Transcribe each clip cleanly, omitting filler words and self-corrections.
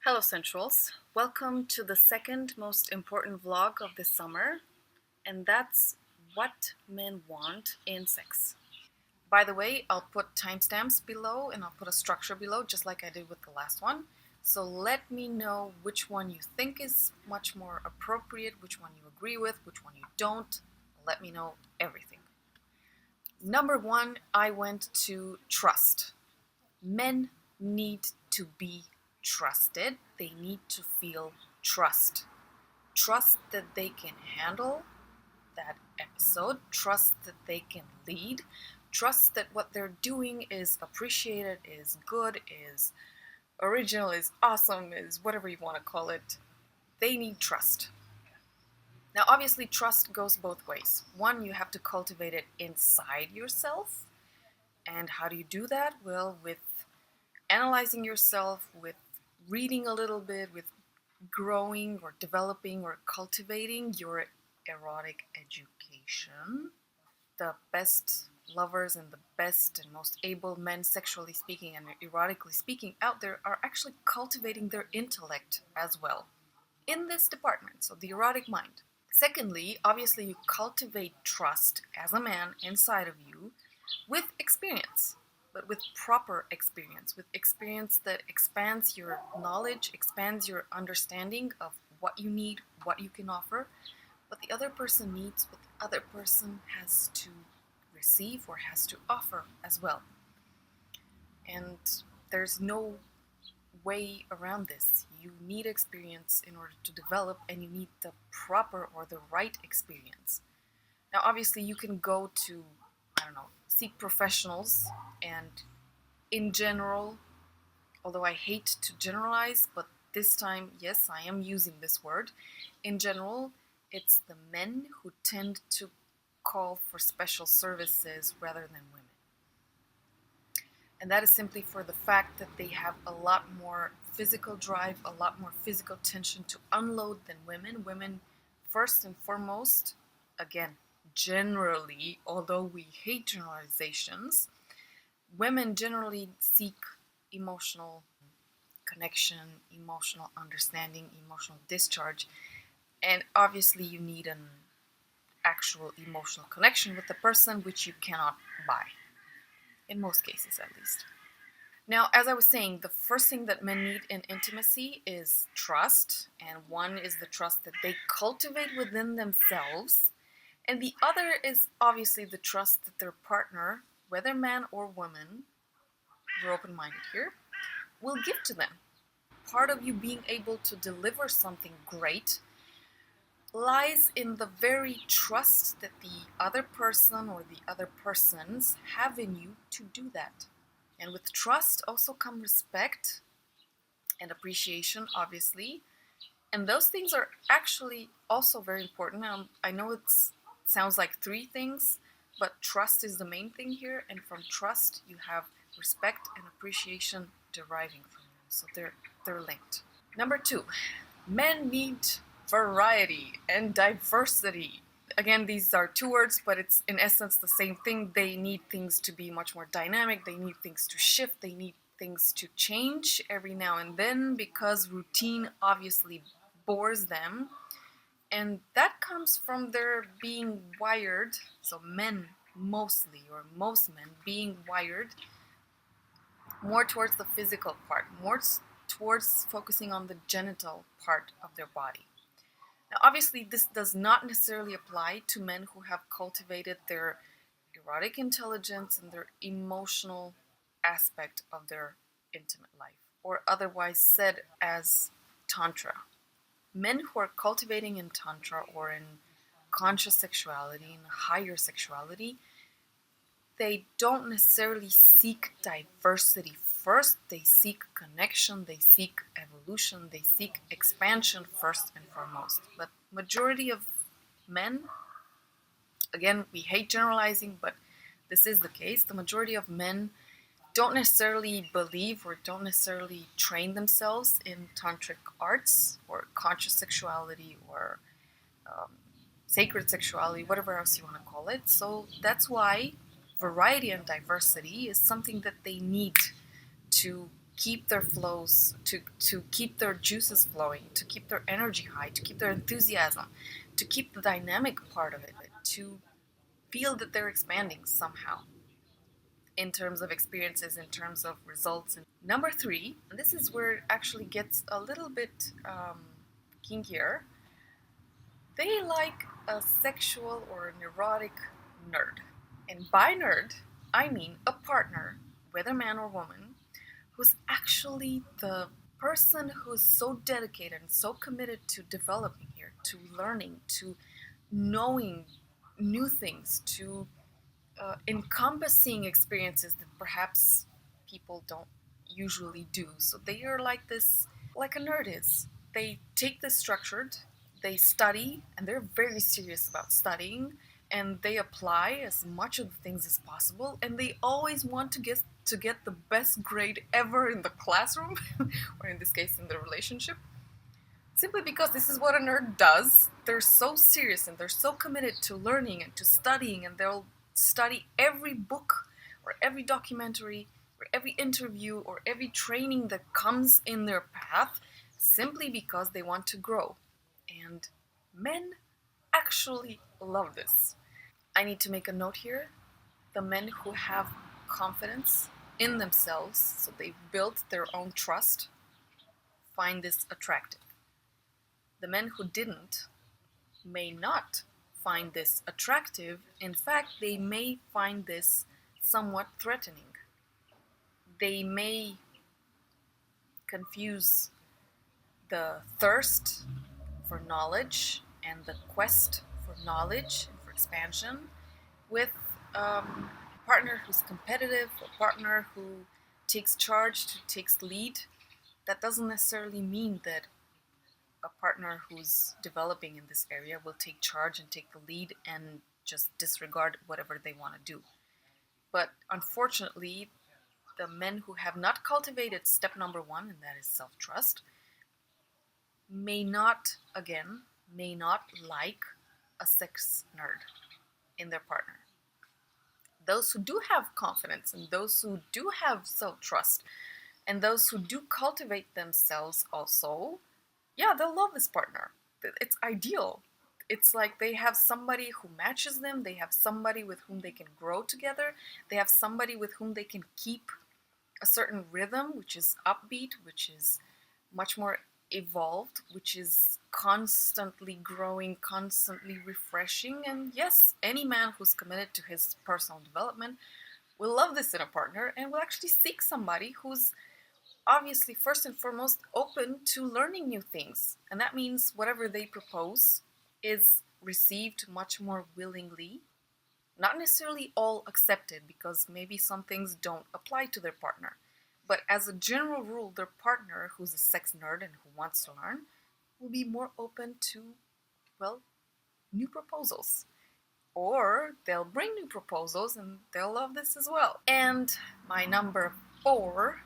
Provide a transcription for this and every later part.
Hello Sensuals, welcome to the second most important vlog of this summer, and that's what men want in sex. By the way, I'll put timestamps below and I'll put a structure below just like I did with the last one. So let me know which one you think is much more appropriate, which one you agree with, which one you don't. Let me know everything. Number one, I went to trust. Men need to be trusted. They need to feel trust. Trust that they can handle that episode. Trust that they can lead. Trust that what they're doing is appreciated, is good, is original, is awesome, is whatever you want to call it. They need trust. Now, obviously, trust goes both ways. One, you have to cultivate it inside yourself. And how do you do that? Well, with analyzing yourself, with reading a little bit, with growing or developing or cultivating your erotic education. The best lovers and the best and most able men, sexually speaking and erotically speaking, out there are actually cultivating their intellect as well in this department, so the erotic mind. Secondly, obviously, you cultivate trust as a man inside of you with experience, but with proper experience, with experience that expands your knowledge, expands your understanding of what you need, what you can offer, what the other person needs, what the other person has to receive or has to offer as well. And there's no way around this. You need experience in order to develop, and you need the proper or the right experience. Now, obviously, you can go to, seek professionals, and in general, although I hate to generalize, but this time, yes, I am using this word. In general, it's the men who tend to call for special services rather than women. And that is simply for the fact that they have a lot more physical drive, a lot more physical tension to unload than women. Women, first and foremost, again, generally, although we hate generalizations, women generally seek emotional connection, emotional understanding, emotional discharge, and obviously you need an actual emotional connection with the person, which you cannot buy, in most cases at least. Now, as I was saying, the first thing that men need in intimacy is trust, and one is the trust that they cultivate within themselves, and the other is obviously the trust that their partner, whether man or woman, we're open-minded here, will give to them. Part of you being able to deliver something great lies in the very trust that the other person or the other persons have in you to do that. And with trust also come respect and appreciation, obviously. And those things are actually also very important. I know it sounds like three things, but trust is the main thing here. And from trust, you have respect and appreciation deriving from them. So they're linked. Number two, men need variety and diversity. Again, these are two words, but it's in essence the same thing. They need things to be much more dynamic. They need things to shift. They need things to change every now and then because routine obviously bores them. And that comes from their being wired, so men mostly, or most men being wired more towards the physical part, more towards focusing on the genital part of their body. Now, obviously, this does not necessarily apply to men who have cultivated their erotic intelligence and their emotional aspect of their intimate life, or otherwise said as Tantra. Men who are cultivating in Tantra or in conscious sexuality, in higher sexuality, they don't necessarily seek diversity first. They seek connection, they seek evolution, they seek expansion first and foremost. But majority of men, again, we hate generalizing, but this is the case. The majority of men don't necessarily believe or don't necessarily train themselves in tantric arts or conscious sexuality or sacred sexuality, whatever else you want to call it. So that's why variety and diversity is something that they need to keep their flows, to keep their juices flowing, to keep their energy high, to keep their enthusiasm, to keep the dynamic part of it, to feel that they're expanding somehow in terms of experiences, in terms of results. And number three, and this is where it actually gets a little bit kinkier, they like a sexual or a neurotic nerd. And by nerd, I mean a partner, whether man or woman, who's actually the person who's so dedicated and so committed to developing here, to learning, to knowing new things, to encompassing experiences that perhaps people don't usually do. So they are like this, like a nerd is. They take this structured, they study, and they're very serious about studying, and they apply as much of the things as possible, and they always want to get the best grade ever in the classroom, or in this case, in the relationship. Simply because this is what a nerd does. They're so serious and they're so committed to learning and to studying, and they'll study every book or every documentary or every interview or every training that comes in their path simply because they want to grow. And men actually love this. I need to make a note here. The men who have confidence in themselves, so they've built their own trust, find this attractive. The men who didn't may not find this attractive. In fact, they may find this somewhat threatening. They may confuse the thirst for knowledge and the quest for knowledge and for expansion with a partner who's competitive, a partner who takes charge, who takes lead. That doesn't necessarily mean that a partner who's developing in this area will take charge and take the lead and just disregard whatever they want to do. But unfortunately, the men who have not cultivated step number one, and that is self-trust, may not, again, may not like a sex nerd in their partner. Those who do have confidence and those who do have self-trust and those who do cultivate themselves also, yeah, they'll love this partner. It's ideal. It's like they have somebody who matches them, they have somebody with whom they can grow together, they have somebody with whom they can keep a certain rhythm, which is upbeat, which is much more evolved, which is constantly growing, constantly refreshing. And yes, any man who's committed to his personal development will love this in a partner and will actually seek somebody who's obviously first and foremost open to learning new things. And that means whatever they propose is received much more willingly. Not necessarily all accepted, because maybe some things don't apply to their partner. But as a general rule, their partner, who's a sex nerd and who wants to learn, will be more open to, well, new proposals. Or they'll bring new proposals and they'll love this as well. And my number 4,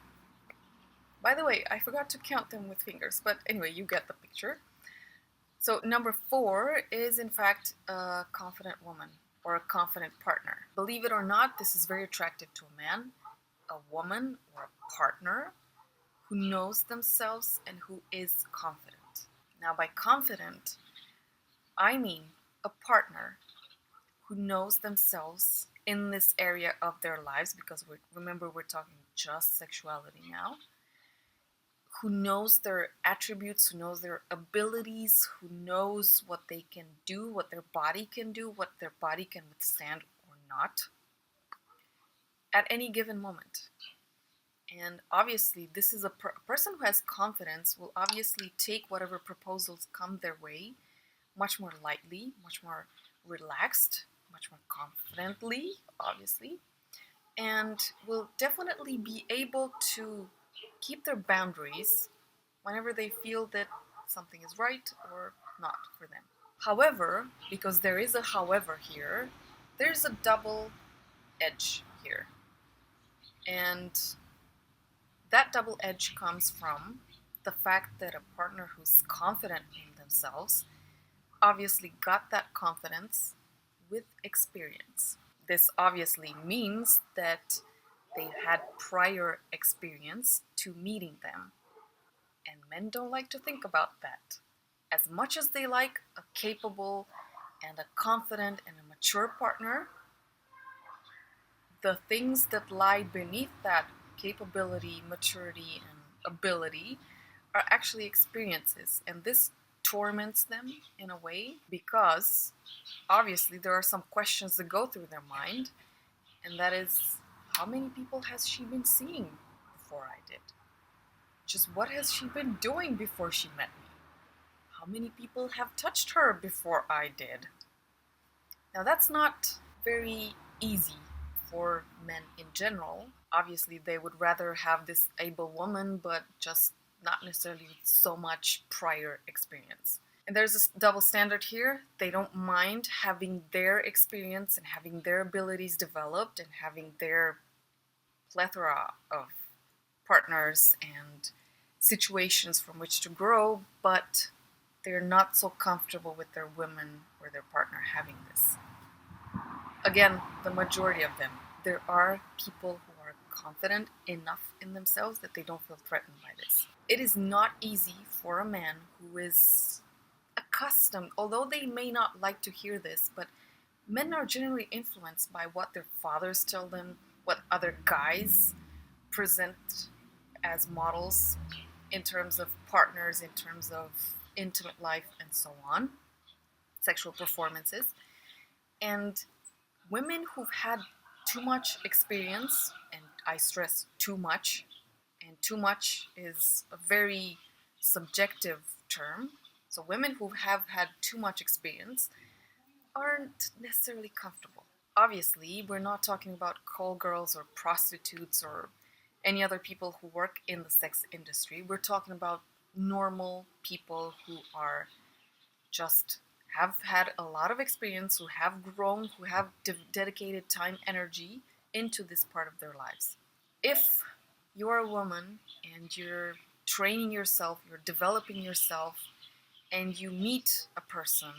by the way, I forgot to count them with fingers, but anyway, you get the picture. So number 4 is in fact a confident woman or a confident partner. Believe it or not, this is very attractive to a man, a woman, or a partner who knows themselves and who is confident. Now, by confident, I mean a partner who knows themselves in this area of their lives, because remember, we're talking just sexuality now, who knows their attributes, who knows their abilities, who knows what they can do, what their body can do, what their body can withstand or not at any given moment. And obviously, this is a person who has confidence will obviously take whatever proposals come their way much more lightly, much more relaxed, much more confidently, obviously, and will definitely be able to keep their boundaries whenever they feel that something is right or not for them. However, because there is a however here, there's a double edge here. And that double edge comes from the fact that a partner who's confident in themselves obviously got that confidence with experience. This obviously means that they've had prior experience to meeting them. And men don't like to think about that. As much as they like a capable and a confident and a mature partner, the things that lie beneath that capability, maturity, and ability are actually experiences. And this torments them in a way because obviously there are some questions that go through their mind, and that is, how many people has she been seeing before I did? Just what has she been doing before she met me? How many people have touched her before I did? Now, that's not very easy for men in general. Obviously, they would rather have this able woman, but just not necessarily with so much prior experience. And there's this double standard here. They don't mind having their experience and having their abilities developed and having their plethora of partners and situations from which to grow, but they're not so comfortable with their women or their partner having this. Again, the majority of them. There are people who are confident enough in themselves that they don't feel threatened by this. It is not easy for a man who is accustomed, although they may not like to hear this, but men are generally influenced by what their fathers tell them, what other guys present as models in terms of partners, in terms of intimate life, and so on, sexual performances. And women who've had too much experience, and I stress too much, and too much is a very subjective term. So women who have had too much experience aren't necessarily comfortable. Obviously, we're not talking about call girls or prostitutes or any other people who work in the sex industry. We're talking about normal people who are just have had a lot of experience, who have grown, who have dedicated time, energy into this part of their lives. If you're a woman and you're training yourself, you're developing yourself, and you meet a person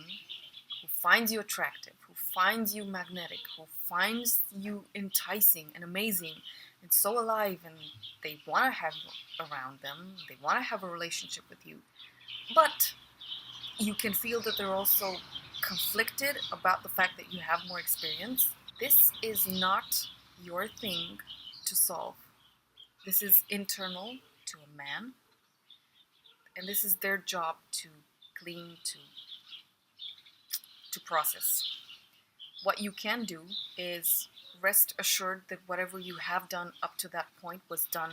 who finds you attractive, who finds you magnetic, who finds you enticing and amazing and so alive, and they want to have you around them, they want to have a relationship with you, but you can feel that they're also conflicted about the fact that you have more experience. This is not your thing to solve. This is internal to a man, and this is their job to clean, to process. What you can do is rest assured that whatever you have done up to that point was done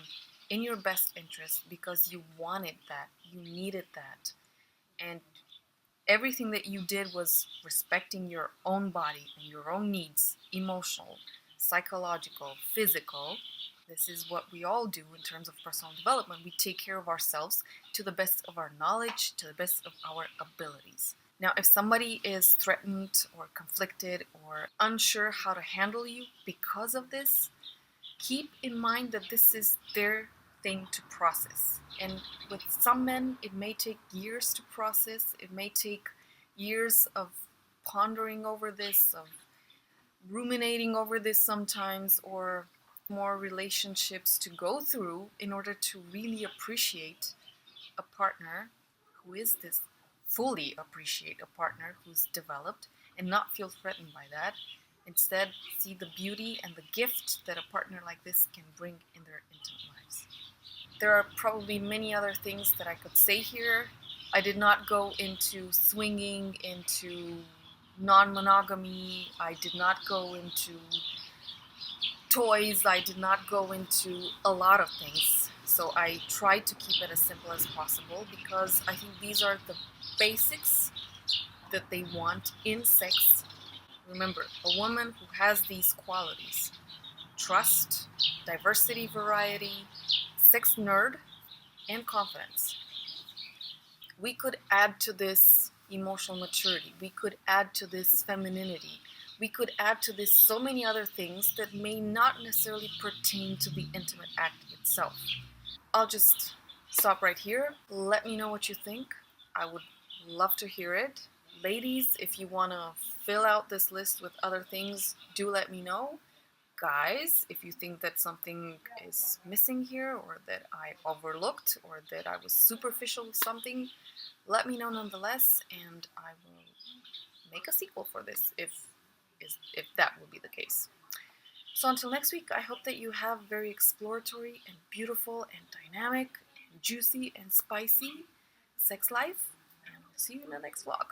in your best interest because you wanted that, you needed that, and everything that you did was respecting your own body and your own needs, emotional, psychological, physical. This is what we all do in terms of personal development. We take care of ourselves to the best of our knowledge, to the best of our abilities. Now, if somebody is threatened or conflicted or unsure how to handle you because of this, keep in mind that this is their thing to process. And with some men, it may take years to process. It may take years of pondering over this, of ruminating over this sometimes, or more relationships to go through in order to really appreciate a partner who is this, fully appreciate a partner who's developed and not feel threatened by that. Instead, see the beauty and the gift that a partner like this can bring in their intimate lives. There are probably many other things that I could say here. I did not go into swinging, into non-monogamy. I did not go into toys. I did not go into a lot of things. So I tried to keep it as simple as possible because I think these are the basics that they want in sex. Remember, a woman who has these qualities: trust, diversity, variety, sex nerd, and confidence. We could add to this emotional maturity. We could add to this femininity. We could add to this so many other things that may not necessarily pertain to the intimate act itself. I'll just stop right here. Let me know what you think. I would love to hear it. Ladies, if you want to fill out this list with other things, do let me know. Guys, if you think that something is missing here, or that I overlooked, or that I was superficial with something, let me know nonetheless, and I will make a sequel for this if that will be the case. So until next week, I hope that you have very exploratory and beautiful and dynamic and juicy and spicy sex life, and I'll see you in the next vlog.